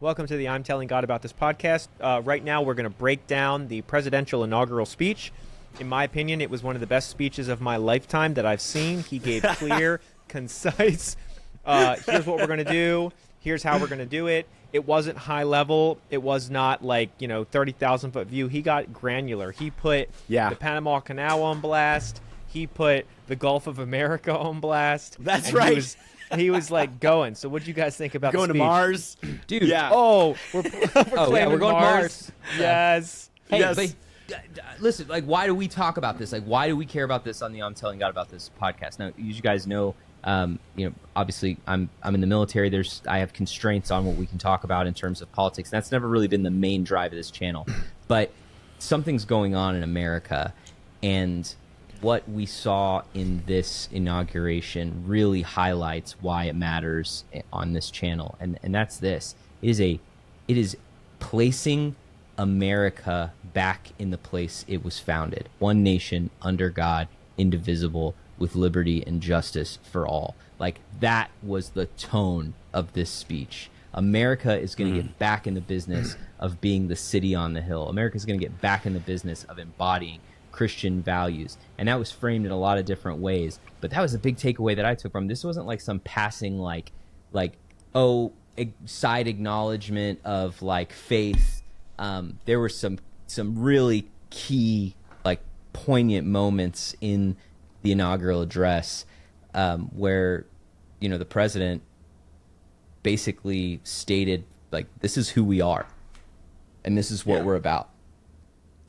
Welcome to the I'm Telling God About This podcast. Right now, we're going to break down the presidential inaugural speech. In my opinion, it was one of the best speeches of my lifetime that I've seen. He gave clear, concise, here's what we're going to do, here's how we're going to do it. It wasn't high level. It was not like, 30,000 foot view. He got granular. He put the Panama Canal on blast. He put the Gulf of America on blast. That's right. He was like going. So what do you guys think about going the to speech? Mars? Dude, yeah. we're going to Mars. Yes. Hey, Yes. but listen, like, why do we talk about this? Like, why do we care about this on the I'm Telling God About This podcast? Now, you guys know, obviously I'm in the military. I have constraints on what we can talk about in terms of politics. That's never really been the main drive of this channel. But something's going on in America, and what we saw in this inauguration really highlights why it matters on this channel. And that's this. It is placing America back in the place it was founded. One nation under God, indivisible, with liberty and justice for all. Like, that was the tone of this speech. America is going to get back in the business of being the city on the hill. America is going to get back in the business of embodying Christian values. And that was framed in a lot of different ways. But that was a big takeaway that I took from this. Wasn't like some passing side acknowledgement of like faith. There were some really key, like, poignant moments in the inaugural address where the president basically stated, like, this is who we are and this is what we're about.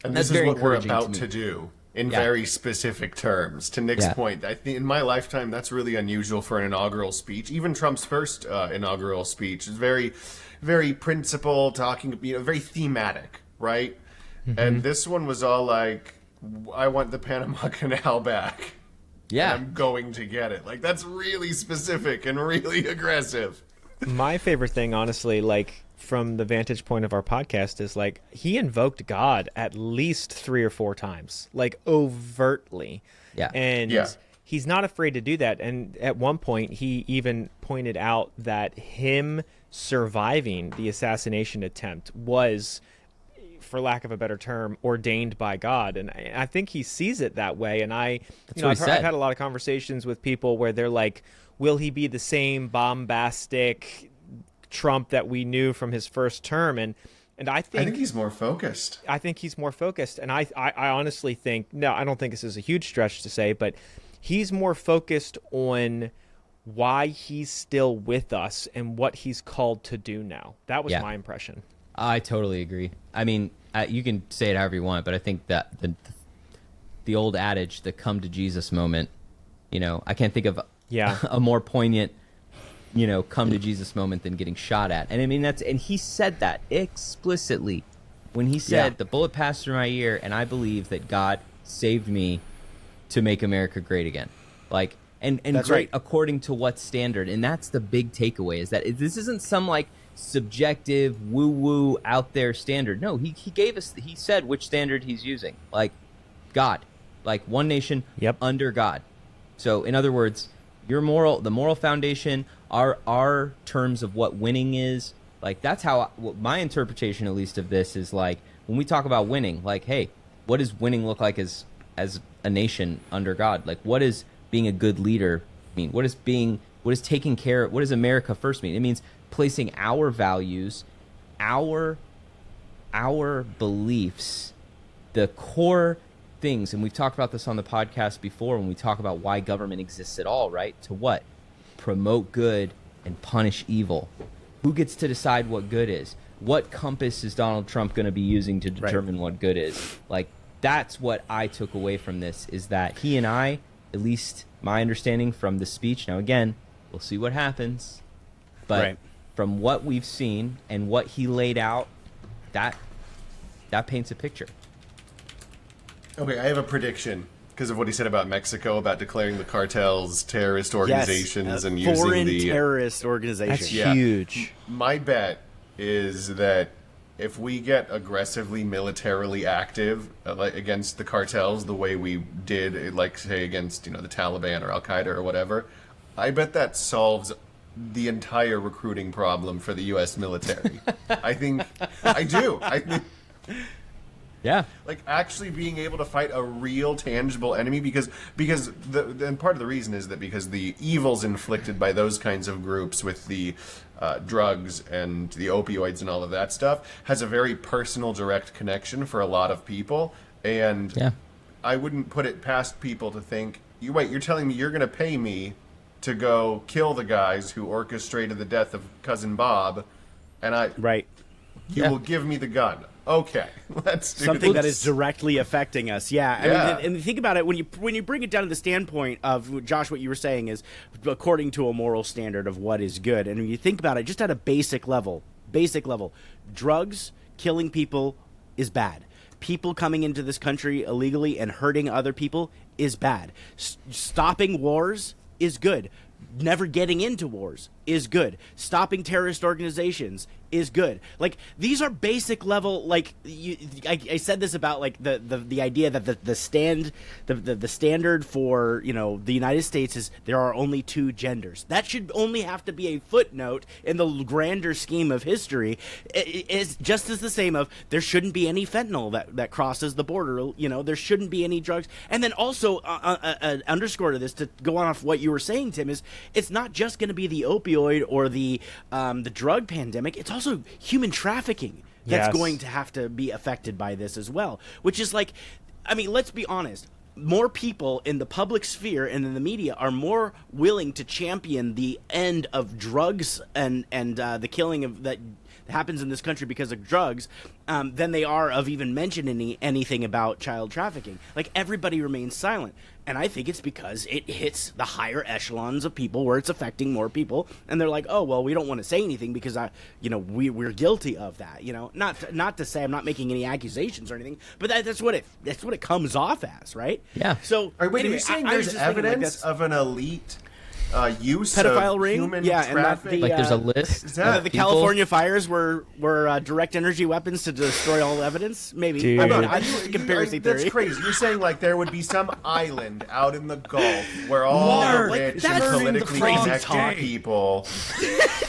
And That's this is very what we're encouraging about to to me. do in very specific terms. To Nick's point, I think in my lifetime, that's really unusual for an inaugural speech. Even Trump's first inaugural speech is very, very principled, talking, very thematic, right? And this one was all like, I want the Panama Canal back. Yeah. And I'm going to get it. Like, that's really specific and really aggressive. My favorite thing, honestly, like, from the vantage point of our podcast, is like he invoked God at least 3 or 4 times, like overtly. Yeah. And he's not afraid to do that. And at one point, he even pointed out that him surviving the assassination attempt was, for lack of a better term, ordained by God. And I think he sees it that way. And I've had a lot of conversations with people where they're like, will he be the same bombastic Trump that we knew from his first term? And I think he's more focused. I think he's more focused. And I honestly think, no, I don't think this is a huge stretch to say, but he's more focused on why he's still with us and what he's called to do now. That was my impression. I totally agree. I mean, you can say it however you want, but I think that the old adage, the come to Jesus moment, I can't think of a more poignant, come to Jesus moment than getting shot at. And I mean, and he said that explicitly when he said, the bullet passed through my ear and I believe that God saved me to make America great again. Like, and that's great right. According to what standard? And that's the big takeaway, is that this isn't some like subjective woo-woo out there standard. No, he said which standard he's using. Like, God, like one nation under God. So in other words, the moral foundation, our terms of what winning is, like, that's how my interpretation, at least, of this is, like, when we talk about winning, like, hey, what does winning look like as a nation under God? Like, what does being a good leader mean? What does taking care, what does America first mean? It means placing our values, our beliefs, the core things, and we've talked about this on the podcast before when we talk about why government exists at all, right? To what? Promote good and punish evil. Who gets to decide what good is? What compass is Donald Trump going to be using to determine what good is? Like, that's what I took away from this, is that he and I, at least my understanding from the speech, now again, we'll see what happens, but from what we've seen and what he laid out, that paints a picture. Okay, I have a prediction because of what he said about Mexico, about declaring the cartels terrorist organizations and using foreign the terrorist organization. That's huge. My bet is that if we get aggressively militarily active against the cartels the way we did, like, say, against the Taliban or Al Qaeda or whatever, I bet that solves the entire recruiting problem for the U.S. military. I think I do. I think. Yeah. Like actually being able to fight a real tangible enemy because and part of the reason is that because the evils inflicted by those kinds of groups with the drugs and the opioids and all of that stuff has a very personal direct connection for a lot of people, and I wouldn't put it past people to think, you're telling me you're going to pay me to go kill the guys who orchestrated the death of cousin Bob, and you will give me the gun. Okay, let's do something this. that is directly affecting us. Yeah, I mean, and think about it when you bring it down to the standpoint of Josh. What you were saying is according to a moral standard of what is good, and when you think about it, just at a basic level, drugs, killing people is bad. People coming into this country illegally and hurting other people is bad. Stopping wars is good. Never getting into wars is good. Stopping terrorist organizations is good. Like, these are basic level, like, I said this about, like, the idea that the standard for, the United States is there are only two genders. That should only have to be a footnote in the grander scheme of history. It's just as the same of there shouldn't be any fentanyl that crosses the border. There shouldn't be any drugs. And then also, underscore to this, to go on off what you were saying, Tim, is it's not just going to be the opioid or the drug pandemic. It's also human trafficking that's going to have to be affected by this as well, which is like, I mean, let's be honest. More people in the public sphere and in the media are more willing to champion the end of drugs and the killing of that happens in this country because of drugs than they are of even mentioning anything about child trafficking. Like, everybody remains silent. And I think it's because it hits the higher echelons of people where it's affecting more people, and they're like, "Oh, well, we don't want to say anything because we're guilty of that." Not to say I'm not making any accusations or anything, but that's what it comes off as, right? Yeah. So, wait, anyway, are you saying I was there's just thinking, evidence of an elite use pedophile of ring? human Yeah, and trafficking? Like there's a list. The California fires were direct energy weapons to destroy all evidence? Maybe. Dude. I just a conspiracy theory. That's crazy. You're saying like there would be some island out in the Gulf where all the rich and politically connected people.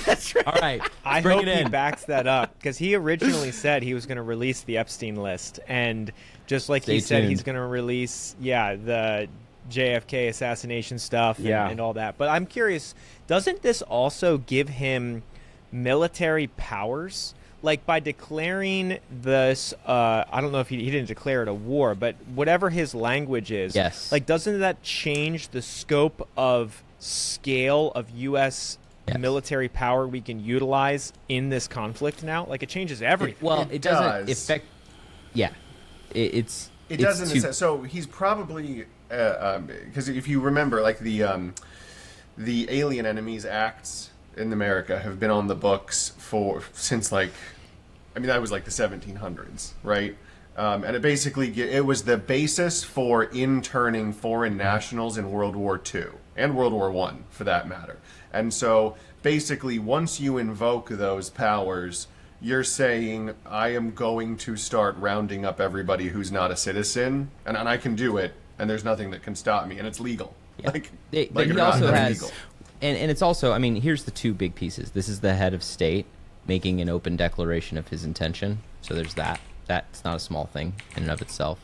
That's right. All right. I bring hope it he in. backs that up, because he originally said he was going to release the Epstein list, and just like he said he's going to release the JFK assassination stuff and all that. But I'm curious, doesn't this also give him military powers? Like, by declaring this, I don't know if he didn't declare it a war, but whatever his language is, like, doesn't that change the scope of scale of U.S. military power we can utilize in this conflict now? Like, it changes everything. It doesn't affect. Yeah, it doesn't. So he's probably because if you remember, like the Alien Enemies Acts in America have been on the books since that was like the 1700s, right? And it was the basis for interning foreign nationals in World War II and World War I, for that matter. And so basically, once you invoke those powers, you're saying, I am going to start rounding up everybody who's not a citizen, and I can do it, and there's nothing that can stop me, and it's legal. Yeah. But he also has, and it's also, I mean, here's the two big pieces. This is the head of state making an open declaration of his intention. So there's that. That's not a small thing in and of itself.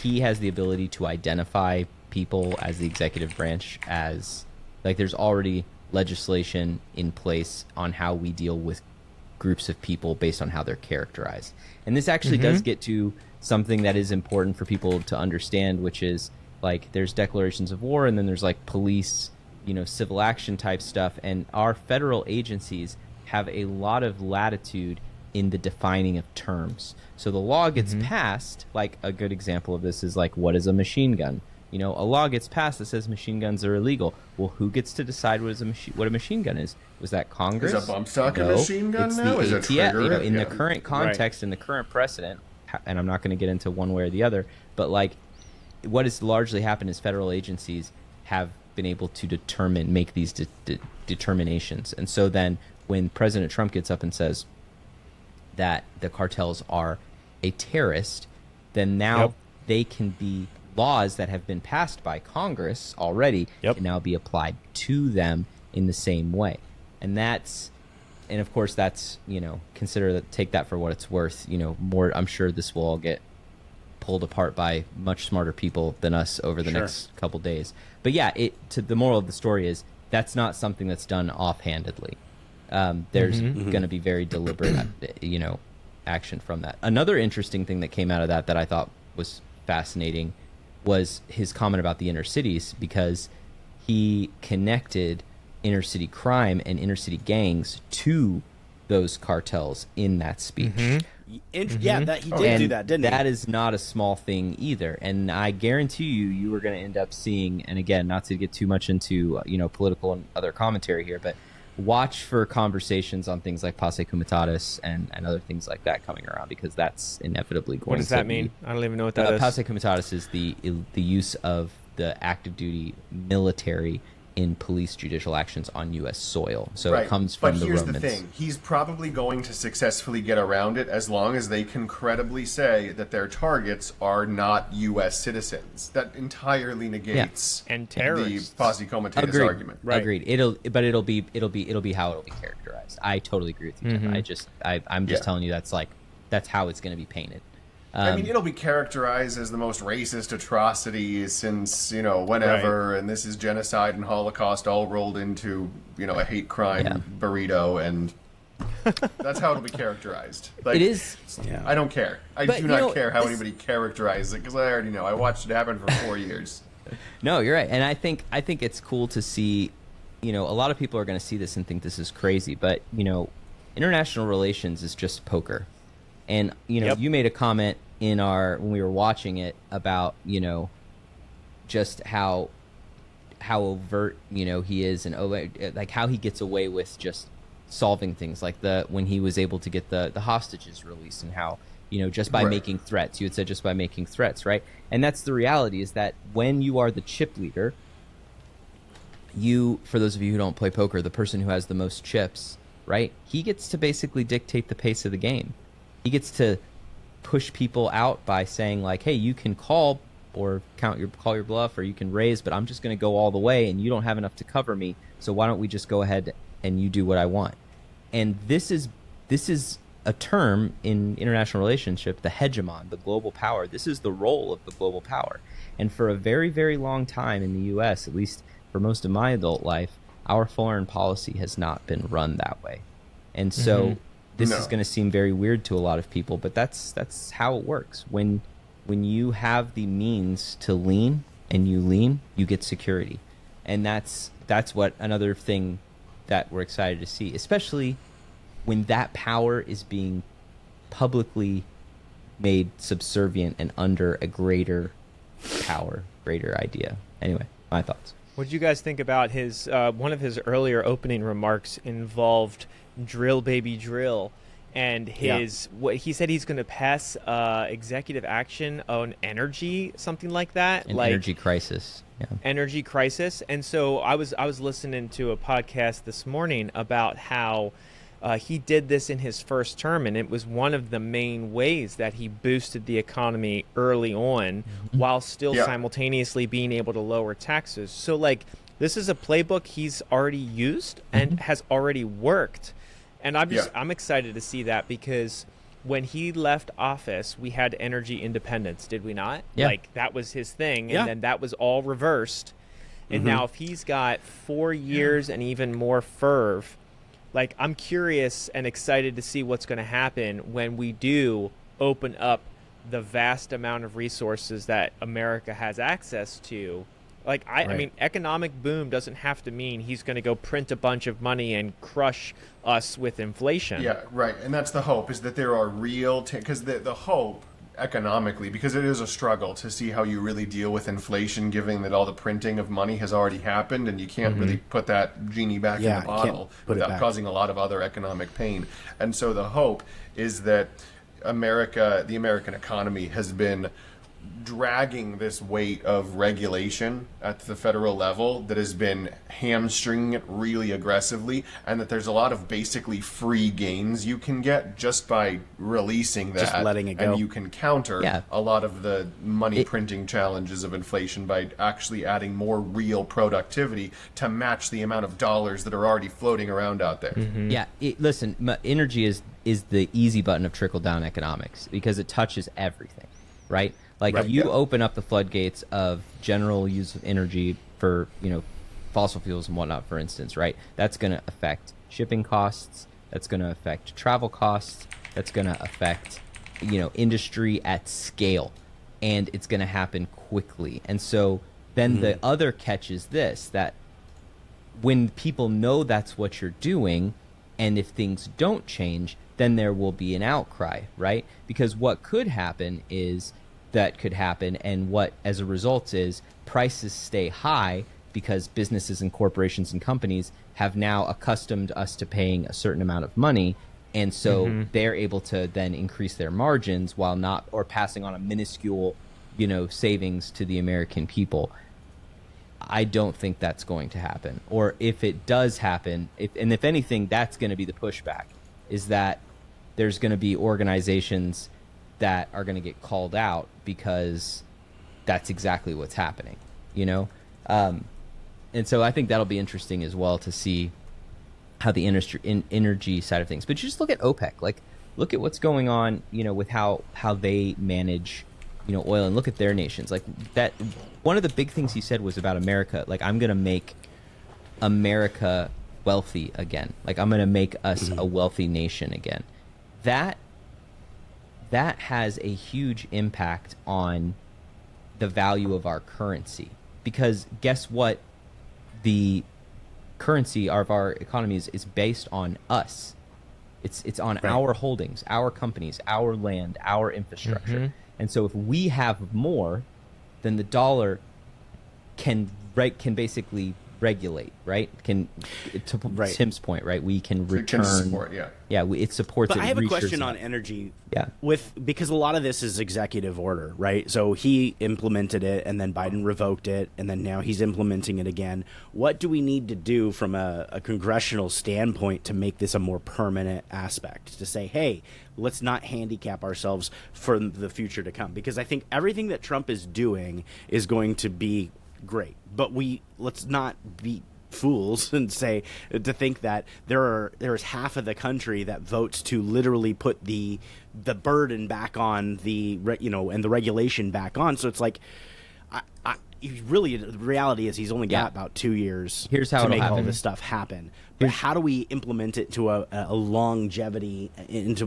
He has the ability to identify people as the executive branch as, like, there's already legislation in place on how we deal with groups of people based on how they're characterized. And this actually does get to something that is important for people to understand, which is, like, there's declarations of war, and then there's, like, police, civil action type stuff. And our federal agencies have a lot of latitude in the defining of terms. So the law gets passed, like, a good example of this is, like, what is a machine gun? A law gets passed that says machine guns are illegal. Well, who gets to decide what a machine gun is? Was that Congress? Is a bump stock a machine gun it's now? The is ATF, a trigger? in the current context, in the current precedent, and I'm not going to get into one way or the other, but, like, what has largely happened is federal agencies have been able to make these determinations. And so then when President Trump gets up and says that the cartels are a terrorist, then now they can be laws that have been passed by Congress already can now be applied to them in the same way. And of course that's, take that for what it's worth. More, I'm sure this will all get pulled apart by much smarter people than us over the next couple days. But yeah, the moral of the story is that's not something that's done offhandedly. There's going to be very deliberate, action from that. Another interesting thing that came out of that I thought was fascinating was his comment about the inner cities, because he connected inner city crime and inner city gangs to those cartels in that speech. Yeah, that he did do that, didn't he? That is not a small thing either. And I guarantee you were going to end up seeing, and again, not to get too much into political and other commentary here, but watch for conversations on things like Passe Comitatus and other things like that coming around, because that's inevitably going to What does that mean? I don't even know what that is. Passe Comitatus is the use of the active duty military in police judicial actions on U.S. soil. So it comes from the Romans. But here's the thing. He's probably going to successfully get around it as long as they can credibly say that their targets are not U.S. citizens. That entirely negates and terrorists. the Posse Comitatus argument. Agreed. It'll be how it'll be characterized. I totally agree with you, Tim. I'm just telling you that's how it's going to be painted. I mean, it'll be characterized as the most racist atrocity since, whenever, and this is genocide and Holocaust all rolled into, a hate crime burrito, and that's how it'll be characterized. It is. I don't care. I do not care how anybody characterizes it, because I already know. I watched it happen for 4 years. No, you're right. And I think it's cool to see, a lot of people are going to see this and think this is crazy, but, international relations is just poker. And, you made a comment when we were watching it about, just how overt, he is, and like how he gets away with just solving things, like when he was able to get the hostages released, and how, just by making threats. You had said just by making threats, right? And that's the reality, is that when you are the chip leader, for those of you who don't play poker, the person who has the most chips, right? He gets to basically dictate the pace of the game. He gets to push people out by saying, like, hey, you can call or call your bluff, or you can raise, but I'm just going to go all the way, and you don't have enough to cover me, so why don't we just go ahead and you do what I want? And this is a term in international relationship, the hegemon, the global power. This is the role of the global power. And for a very, very long time in the U.S., at least for most of my adult life, our foreign policy has not been run that way. And so this is going to seem very weird to a lot of people, but that's how it works. When you have the means to lean, and you get security. And that's what another thing that we're excited to see, especially when that power is being publicly made subservient and under a greater power, greater idea. Anyway, my thoughts. What did you guys think about his one of his earlier opening remarks involved drill baby drill, and what he said he's going to pass executive action on energy, something like that, energy crisis. Energy crisis. And so I was listening to a podcast this morning about how he did this in his first term, and it was one of the main ways that he boosted the economy early on, while still simultaneously being able to lower taxes. So this is a playbook he's already used and has already worked. And I'm excited to see that, because when he left office, we had energy independence, did we not? Yeah. That was his thing, and then that was all reversed. And now if he's got 4 years and even more ferv, I'm curious and excited to see what's going to happen when we do open up the vast amount of resources that America has access to. I mean, economic boom doesn't have to mean he's going to go print a bunch of money and crush us with inflation. Yeah, right. And that's the hope, is that there are real... Because the hope, economically, because it is a struggle to see how you really deal with inflation, given that all the printing of money has already happened, and you can't really put that genie back in the bottle without causing a lot of other economic pain. And so the hope is that the American economy has been dragging this weight of regulation at the federal level that has been hamstringing it really aggressively, and that there's a lot of basically free gains you can get just by releasing that, just letting it go. and you can counter a lot of the money printing challenges of inflation by actually adding more real productivity to match the amount of dollars that are already floating around out there. Yeah, listen, energy is the easy button of trickle down economics because it touches everything, right? Like if you open up the floodgates of general use of energy for, fossil fuels and whatnot, for instance, right? That's going to affect shipping costs. That's going to affect travel costs. That's going to affect, industry at scale, and it's going to happen quickly. And so then the other catch is this, that when people know that's what you're doing, and if things don't change, then there will be an outcry, right? Because what could happen is and what as a result is prices stay high because businesses and corporations and companies have now accustomed us to paying a certain amount of money, and so they're able to then increase their margins while not, or passing on a minuscule savings to the American people. I don't think that's going to happen. Or if it does happen, if anything, that's going to be the pushback, is that there's going to be organizations that are going to get called out because that's exactly what's happening, and so I think that'll be interesting as well to see how the energy side of things. But you just look at OPEC, like look at what's going on, with how they manage, oil, and look at their nations. Like that, one of the big things he said was about America. Like, I'm going to make America wealthy again. Like, I'm going to make us a wealthy nation again. That has a huge impact on the value of our currency, because guess what? The currency of our economy is based on us. It's on our holdings, our companies, our land, our infrastructure. And so if we have more, then the dollar can basically regulate, right? To Tim's point, right? We can return. It can support, it supports. But it I have a reassures question it. on energy. Yeah. Because a lot of this is executive order, right? So he implemented it, and then Biden revoked it, and then now he's implementing it again. What do we need to do from a congressional standpoint to make this a more permanent aspect? To say, hey, let's not handicap ourselves for the future to come. Because I think everything that Trump is doing is going to be great, but let's not be fools and to think that there's half of the country that votes to literally put the burden back on and the regulation back on. So it's like, really, the reality is he's only got about 2 years to make all this stuff happen. But how do we implement it to a longevity, into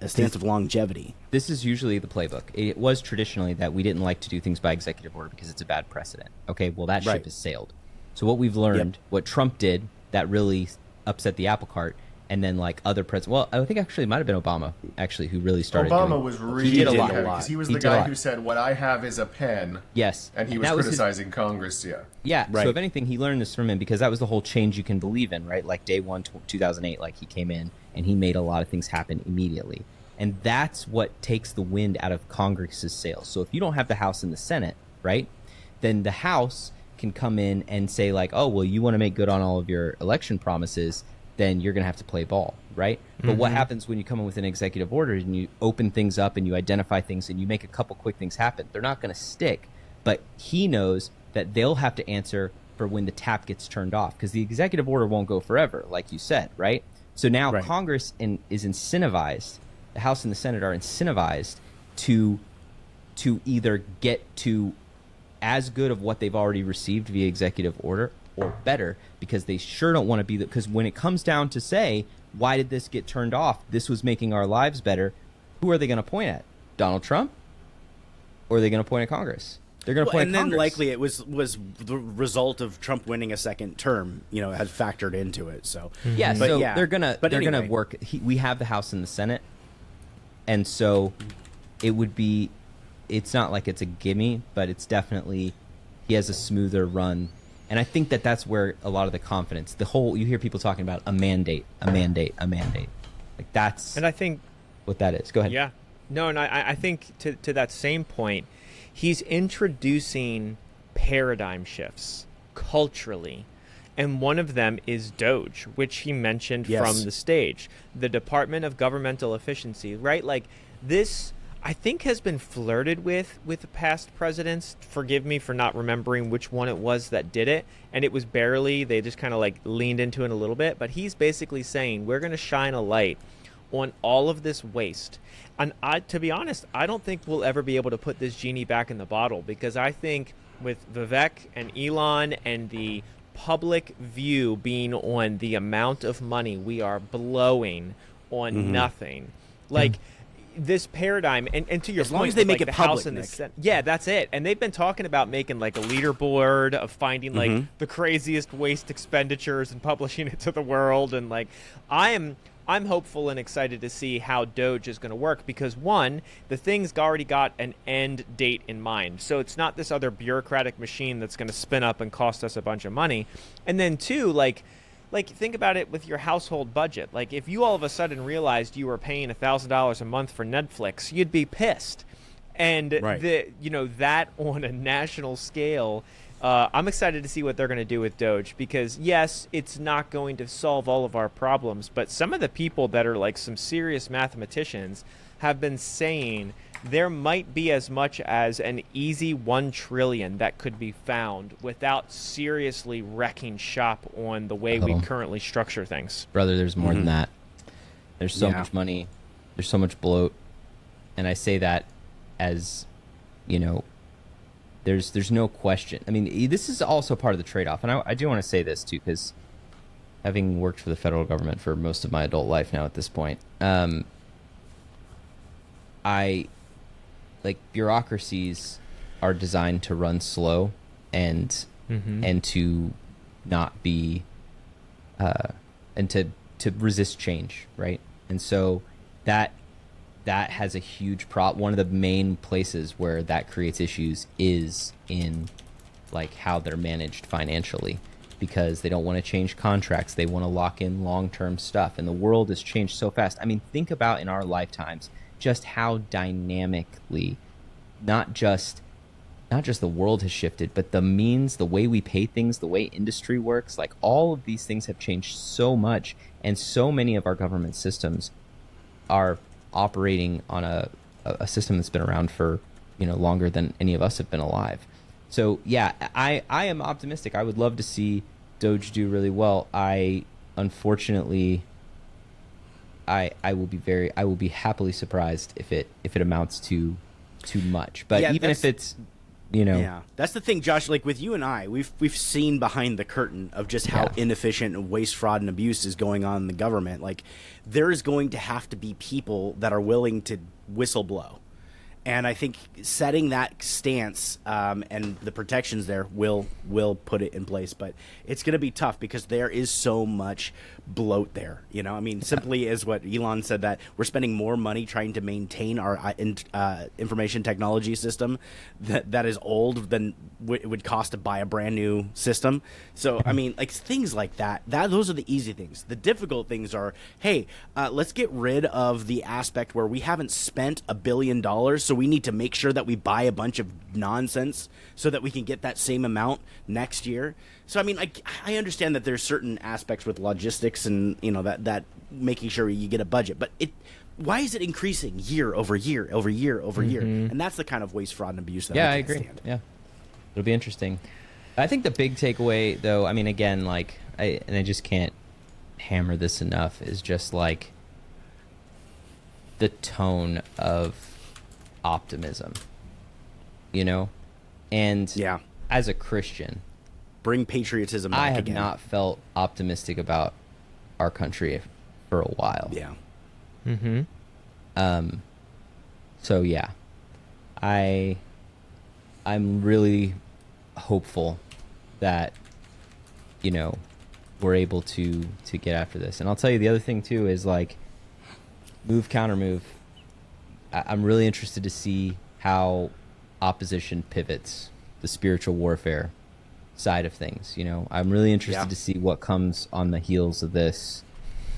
a stance of longevity? This is usually the playbook. It was traditionally that we didn't like to do things by executive order because it's a bad precedent. Okay, well, that ship has sailed. So what we've learned, what Trump did that really upset the apple cart, and then like other presidents. Well, I think actually it might have been Obama actually who really started. Obama was really he did a lot because he was the guy who said, "What I have is a pen." Yes, and he was criticizing Congress. Yeah. So if anything, he learned this from him, because that was the whole change you can believe in, right? Like day one, 2008, like he came in and he made a lot of things happen immediately, and that's what takes the wind out of Congress's sails. So if you don't have the House and the Senate, right, then the House can come in and say like, oh, well, you want to make good on all of your election promises, then you're going to have to play ball, right? But what happens when you come in with an executive order and you open things up and you identify things and you make a couple quick things happen? They're not going to stick, but he knows that they'll have to answer for when the tap gets turned off, because the executive order won't go forever, like you said, right? So now Congress is incentivized, the House and the Senate are incentivized to either get to as good of what they've already received via executive order or better, because they sure don't want to be because when it comes down to say, why did this get turned off? This was making our lives better. Who are they going to point at? Donald Trump? Or are they going to point at Congress? They're going to point at Congress. And then likely it was the result of Trump winning a second term, had factored into it. So yeah, but they're gonna work. We have the House and the Senate, and so it would be. It's not like it's a gimme, but it's definitely he has a smoother run. And I think that's where a lot of the confidence, you hear people talking about a mandate. Like that's, and I think what that is. Go ahead. Yeah. No, and I think to that same point, he's introducing paradigm shifts culturally. And one of them is Doge, which he mentioned from the stage. The Department of Governmental Efficiency, right? Like this, I think, has been flirted with the past presidents. Forgive me for not remembering which one it was that did it. And it was barely, they just kind of like leaned into it a little bit. But he's basically saying, we're going to shine a light on all of this waste. And to be honest, I don't think we'll ever be able to put this genie back in the bottle, because I think with Vivek and Elon and the public view being on the amount of money we are blowing on nothing, like this paradigm, and to your as long point, as they make like it the public, House and the Nick. Senate, yeah, that's it. And they've been talking about making like a leaderboard of finding like the craziest waste expenditures and publishing it to the world. And like I'm hopeful and excited to see how Doge is going to work, because one, the thing's already got an end date in mind. So it's not this other bureaucratic machine that's going to spin up and cost us a bunch of money. And then two, like think about it with your household budget. Like if you all of a sudden realized you were paying $1,000 a month for Netflix, you'd be pissed. And that on a national scale, I'm excited to see what they're going to do with Doge, because yes, it's not going to solve all of our problems, but some of the people that are like some serious mathematicians have been saying there might be as much as an easy 1 trillion that could be found without seriously wrecking shop on the way we currently structure things. Brother, there's more than that. There's so much money. There's so much bloat. And I say that as, there's no question. I mean, this is also part of the trade-off. And I do want to say this, too, because having worked for the federal government for most of my adult life now at this point, bureaucracies are designed to run slow and to not be and to resist change, right? And so that has a huge one of the main places where that creates issues is in like how they're managed financially, because they don't want to change contracts. They want to lock in long-term stuff, and the world has changed so fast. I mean, think about in our lifetimes just how dynamically not just the world has shifted, but the means, the way we pay things, the way industry works, like all of these things have changed so much, and so many of our government systems are operating on a system that's been around for longer than any of us have been alive. So yeah, I am optimistic. I would love to see Doge do really well. Unfortunately, I will be happily surprised if it amounts to too much. But even if it's that's the thing, Josh. Like with you and I, we've seen behind the curtain of just how inefficient and waste, fraud, and abuse is going on in the government. Like there is going to have to be people that are willing to whistleblow. And I think setting that stance and the protections there will put it in place. But it's going to be tough because there is so much bloat there. I mean, simply as what Elon said, that we're spending more money trying to maintain our information technology system that is old than it would cost to buy a brand new system. So, I mean, like things like that those are the easy things. The difficult things are, hey, let's get rid of the aspect where we haven't spent $1 billion. So we need to make sure that we buy a bunch of nonsense so that we can get that same amount next year. So, I mean, I understand that there's certain aspects with logistics and, that making sure you get a budget. But why is it increasing year over year over year over year? And that's the kind of waste, fraud, and abuse that I agree. Stand. Yeah, it'll be interesting. I think the big takeaway, though, I mean, again, I just can't hammer this enough, is just like the tone of optimism, and as a Christian, bring patriotism back I have again. not felt optimistic about our country for a while. So yeah, I'm really hopeful that we're able to get after this. And I'll tell you the other thing too is like move, counter move. I'm really interested to see how opposition pivots the spiritual warfare side of things. I'm really interested to see what comes on the heels of this.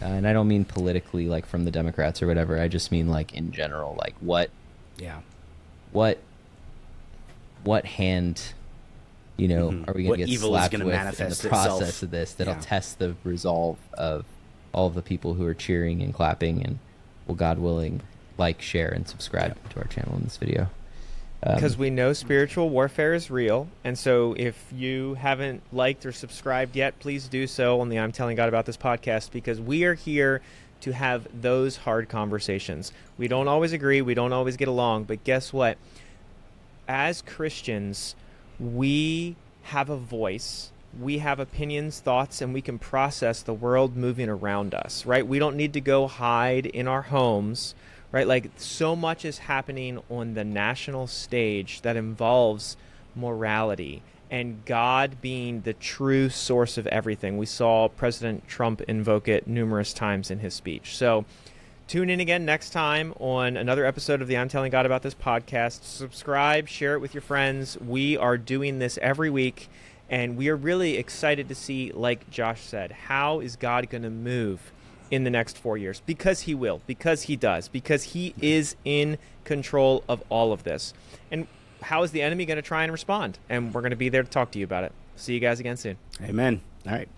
And I don't mean politically, like from the Democrats or whatever. I just mean like in general, like what what hand, are we going What to get evil is slapped gonna with in manifest the process itself. of this that'll Yeah. test the resolve of all of the people who are cheering and clapping and will, God willing, like, share, and subscribe to our channel in this video. Because we know spiritual warfare is real. And so if you haven't liked or subscribed yet, please do so on the I'm Telling God About This podcast, because we are here to have those hard conversations. We don't always agree. We don't always get along. But guess what? As Christians, we have a voice. We have opinions, thoughts, and we can process the world moving around us, right? We don't need to go hide in our homes, right? Like, so much is happening on the national stage that involves morality and God being the true source of everything. We saw President Trump invoke it numerous times in his speech. So tune in again next time on another episode of the I'm Telling God About This podcast. Subscribe, share it with your friends. We are doing this every week, and we are really excited to see, like Josh said, how is God going to move in the next 4 years? Because he will, because he does, because he is in control of all of this. And how is the enemy going to try and respond? And we're going to be there to talk to you about it. See you guys again soon. Amen. All right.